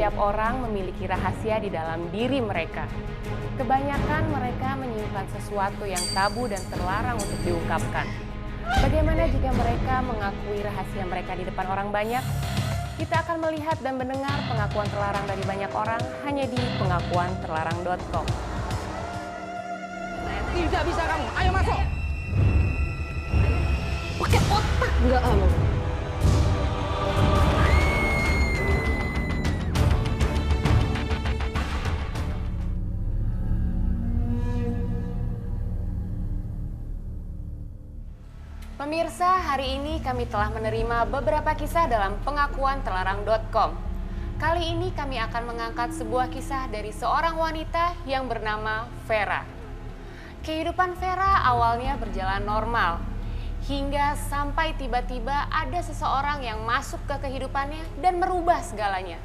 Setiap orang memiliki rahasia di dalam diri mereka. Kebanyakan mereka menyimpan sesuatu yang tabu dan terlarang untuk diungkapkan. Bagaimana jika mereka mengakui rahasia mereka di depan orang banyak? Kita akan melihat dan mendengar pengakuan terlarang dari banyak orang hanya di pengakuanterlarang.com. Tidak bisa kamu, ayo masuk. Pakai otak nggak kamu? Pemirsa, hari ini kami telah menerima beberapa kisah dalam pengakuanterlarang.com. Kali ini kami akan mengangkat sebuah kisah dari seorang wanita yang bernama Vera. Kehidupan Vera awalnya berjalan normal, hingga sampai tiba-tiba ada seseorang yang masuk ke kehidupannya dan merubah segalanya.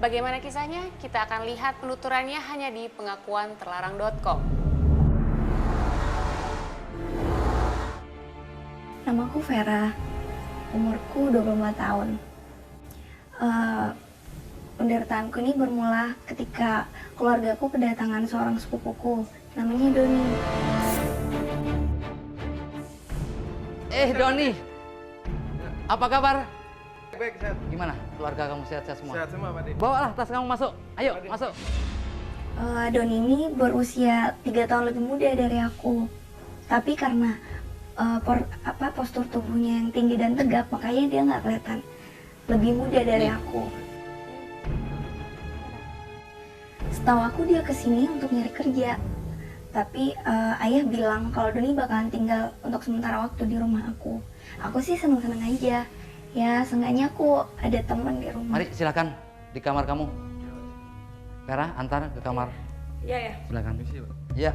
Bagaimana kisahnya? Kita akan lihat penuturannya hanya di pengakuanterlarang.com. Namaku Vera, umurku 24 tahun. Penderitaanku ini bermula ketika keluargaku kedatangan seorang sepupuku, namanya Doni. Doni, apa kabar? Baik, sehat. Gimana? Keluarga kamu sehat-sehat semua? Sehat semua, Pak De. Bawalah tas kamu masuk. Ayo, masuk. Doni ini berusia 3 tahun lebih muda dari aku. Tapi karena postur tubuhnya yang tinggi dan tegap, makanya dia nggak kelihatan lebih muda dari aku. Setahu aku dia kesini untuk nyari kerja. Tapi ayah bilang kalau Doni bakalan tinggal untuk sementara waktu di rumah aku. Aku sih seneng-seneng aja. Ya, seenggaknya aku ada teman di rumah. Mari, silakan di kamar kamu. Vera, antar ke kamar. Iya ya. Silakan. Misi, Pak. Iya.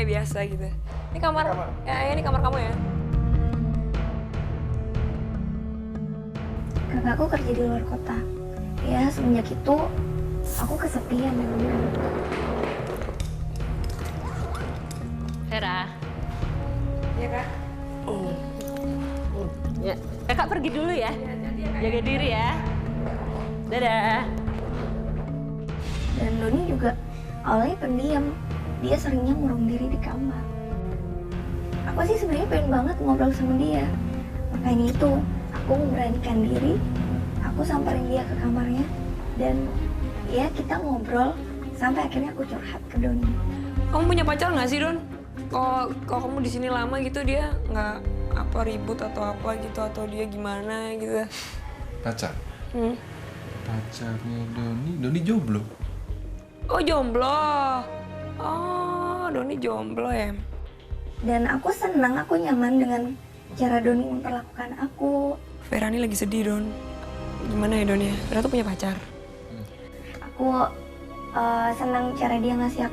Biasa gitu. Ini kamar. Ya, ini kamar kamu ya. Kakakku kerja di luar kota. Ya, semenjak itu aku kesepian di rumah. Vera, Iya kak. ya. Kakak pergi dulu ya. Jaga diri ya. Dadah. Dan Doni juga awalnya pendiam. Dia seringnya ngurung diri di kamar. Aku sih sebenarnya pengen banget ngobrol sama dia. Makanya itu, aku memberanikan diri. Aku samperin dia ke kamarnya. Dan ya kita ngobrol sampai akhirnya aku curhat ke Doni. Kamu punya pacar nggak sih Don? Kalau kamu di sini lama gitu dia nggak apa ribut atau apa gitu atau dia gimana gitu? Pacar. Hmm. Pacarnya Doni jomblo. Oh jomblo. Oh Doni jomblo ya. Dan aku senang, aku nyaman dengan cara Doni memperlakukan aku. Vera ini lagi sedih Don. Gimana ya Don ya? Vera tuh punya pacar. Aku senang cara dia ngasih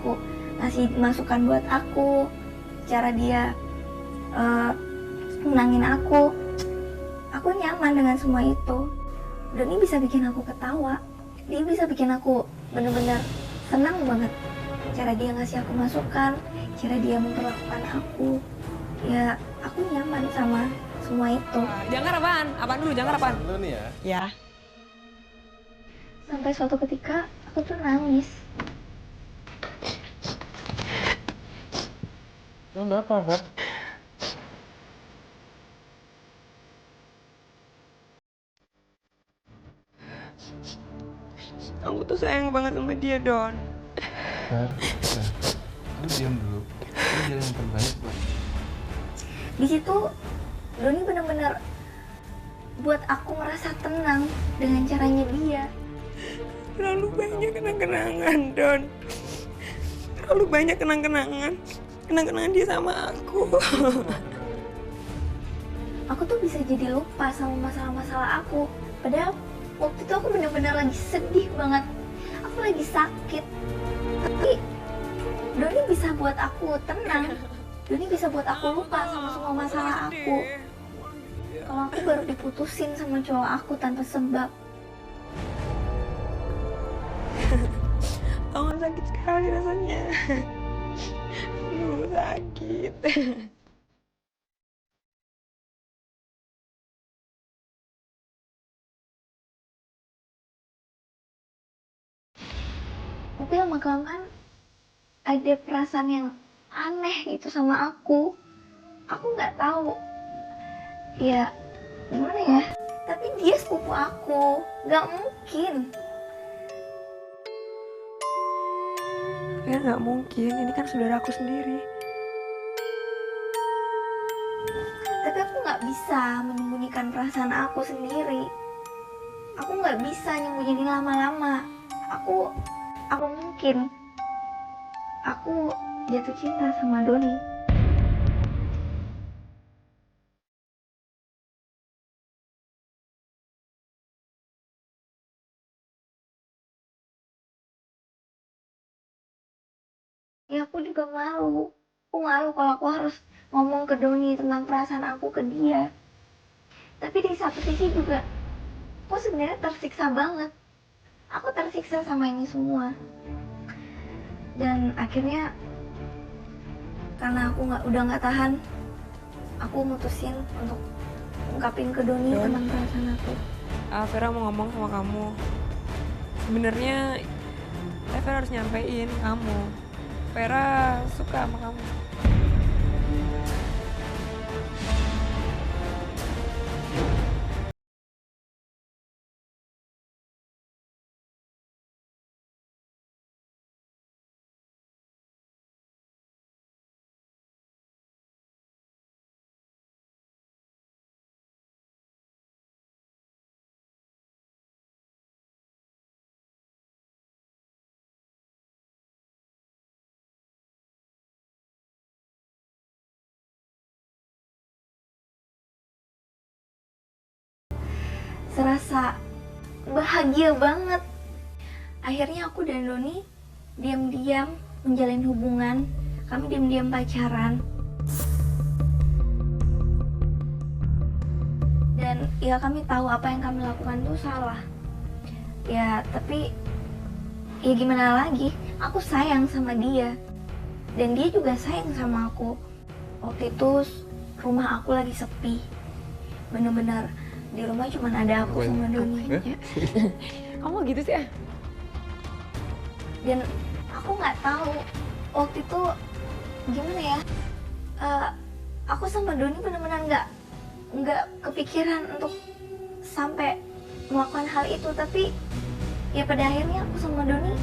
masukan buat aku, cara dia nenangin aku nyaman dengan semua itu. Doni bisa bikin aku ketawa, dia bisa bikin aku bener-bener senang banget. Cara dia ngasih aku masukan, cara dia memperlakukan aku, ya aku nyaman sama semua itu. Jangkar apaan? Apaan dulu? Jangkar apaan? Lu nih ya. Ya. Sampai suatu ketika aku tuh nangis. Lu kenapa, Fer? Aku tuh sayang banget sama dia Don. Fer, lu diam dulu. Lu jadi yang terbaik, Pak. Di situ Doni benar-benar buat aku merasa tenang dengan caranya dia. Terlalu banyak kenang-kenangan Don. Terlalu banyak kenang-kenangan dia sama aku. Aku tuh bisa jadi lupa sama masalah-masalah aku. Padahal waktu itu aku benar-benar lagi sedih banget. Aku lagi sakit. Tapi Doni bisa buat aku tenang. Doni bisa buat aku lupa sama semua masalah aku. Kalau aku baru diputusin sama cowok aku tanpa sebab. Oh, sakit sekali rasanya. Aduh, sakit. tapi lama-kelamaan ada perasaan yang aneh gitu sama aku. Aku nggak tahu. Ya, gimana ya? Tapi dia sepupu aku. Nggak mungkin. Ya nggak mungkin, ini kan saudara aku sendiri. Tapi aku nggak bisa menyembunyikan perasaan aku sendiri. Aku nggak bisa nyembunyiin lama-lama. Aku mungkin. Aku jatuh cinta sama Doni. Ya aku juga malu. Aku malu kalau aku harus ngomong ke Doni tentang perasaan aku ke dia. Tapi di satu sisi juga, aku sebenarnya tersiksa banget. Aku tersiksa sama ini semua. Dan akhirnya, karena aku udah nggak tahan, aku mutusin untuk ungkapin ke Doni tentang perasaan aku. Vera mau ngomong sama kamu. Sebenarnya Vera harus nyampein kamu. Vera suka sama kamu. Serasa bahagia banget. Akhirnya aku dan Doni diam-diam menjalin hubungan. Kami diam-diam pacaran. Dan ya kami tahu apa yang kami lakukan itu salah. Ya tapi ya gimana lagi, aku sayang sama dia. Dan dia juga sayang sama aku. Waktu itu rumah aku lagi sepi. Bener-bener di rumah cuma ada aku sama Doni. Kamu gitu sih? Dan aku nggak tahu waktu itu gimana ya. Aku sama Doni benar-benar nggak kepikiran untuk sampai melakukan hal itu. Tapi ya pada akhirnya aku sama Doni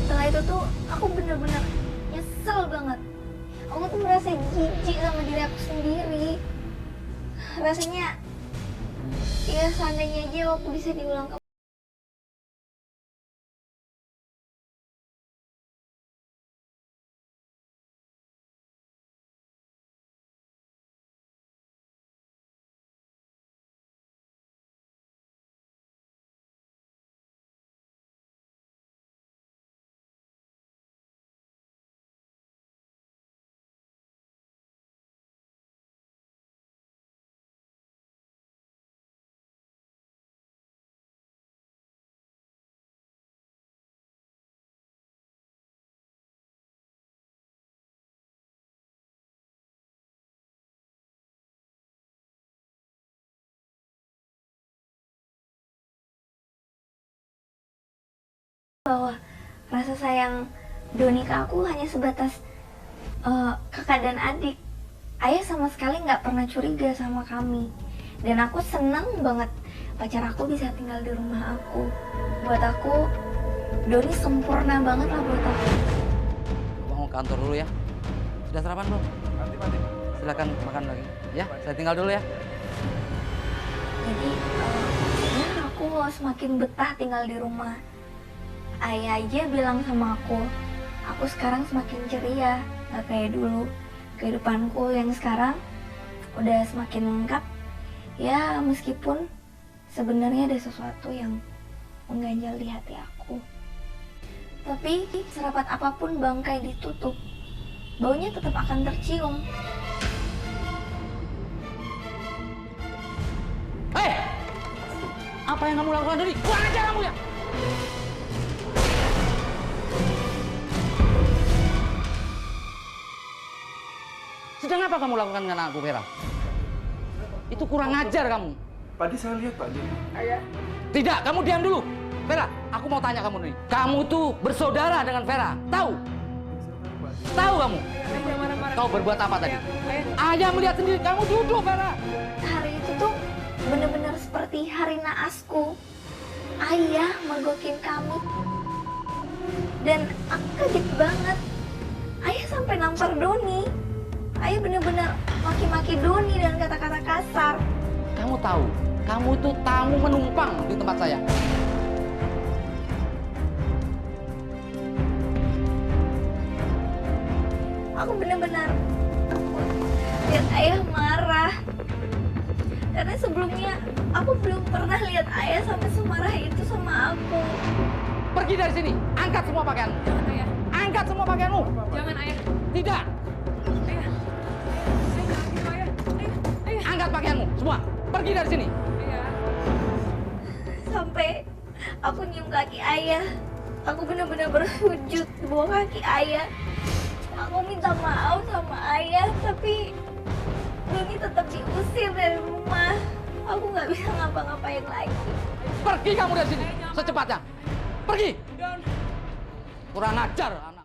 setelah itu tuh aku bener-bener nyesel banget. Aku tuh merasa jijik sama diri aku sendiri. Rasanya ya seandainya aja waktu bisa diulang kembali. Bahwa rasa sayang Doni ke aku hanya sebatas kakak dan adik. Ayah sama sekali nggak pernah curiga sama kami. Dan aku senang banget pacar aku bisa tinggal di rumah aku. Buat aku, Doni sempurna banget lah buat aku. Abang mau ke kantor dulu ya. Sudah sarapan belum? Nanti. Silakan makan lagi. Ya, saya tinggal dulu ya. Jadi ya aku semakin betah tinggal di rumah. Ayah aja bilang sama aku sekarang semakin ceria, gak kayak dulu. Kehidupanku yang sekarang udah semakin lengkap. Ya meskipun sebenarnya ada sesuatu yang mengganjal di hati aku. Tapi serapat apapun bangkai ditutup, baunya tetap akan tercium. Hei! Apa yang kamu lakukan tadi? Kurang ajar kamu ya! Sedang apa kamu lakukan dengan anakku, Vera? Itu kurang ajar kamu. Pak De, saya lihat Pak De. Tidak, kamu diam dulu. Vera, aku mau tanya kamu nih. Kamu tuh bersaudara dengan Vera, tahu? Tahu kamu? Jangan marah-marah. Kau berbuat apa tadi? Ayah. Ayah melihat sendiri, kamu duduk Vera. Hari itu tuh bener-bener seperti hari naasku. Ayah mergokin kami. Dan aku kaget banget. Ayah sampai nampar Doni. Ayah bener-bener maki-maki Doni dan kata-kata kasar. Kamu tahu, kamu itu tamu menumpang di tempat saya. Aku bener-bener lihat ayah marah. Karena sebelumnya aku belum pernah lihat ayah sampai semarah itu sama aku. Pergi dari sini, angkat semua pakaianmu. Jangan ayah. Angkat semua pakaianmu. Jangan ayah. Tidak, Ayah. Ayah jangan gitu ayah. Ayah. angkat pakaianmu, semua. Pergi dari sini. Ayah. Sampai aku nyium kaki ayah. Aku benar-benar bersujud di bawah kaki ayah. Aku minta maaf sama ayah, tapi Doni tetap diusir dari rumah. Aku nggak bisa ngapa-ngapain lagi. Pergi kamu dari sini, secepatnya. Pergi. Kurang ajar.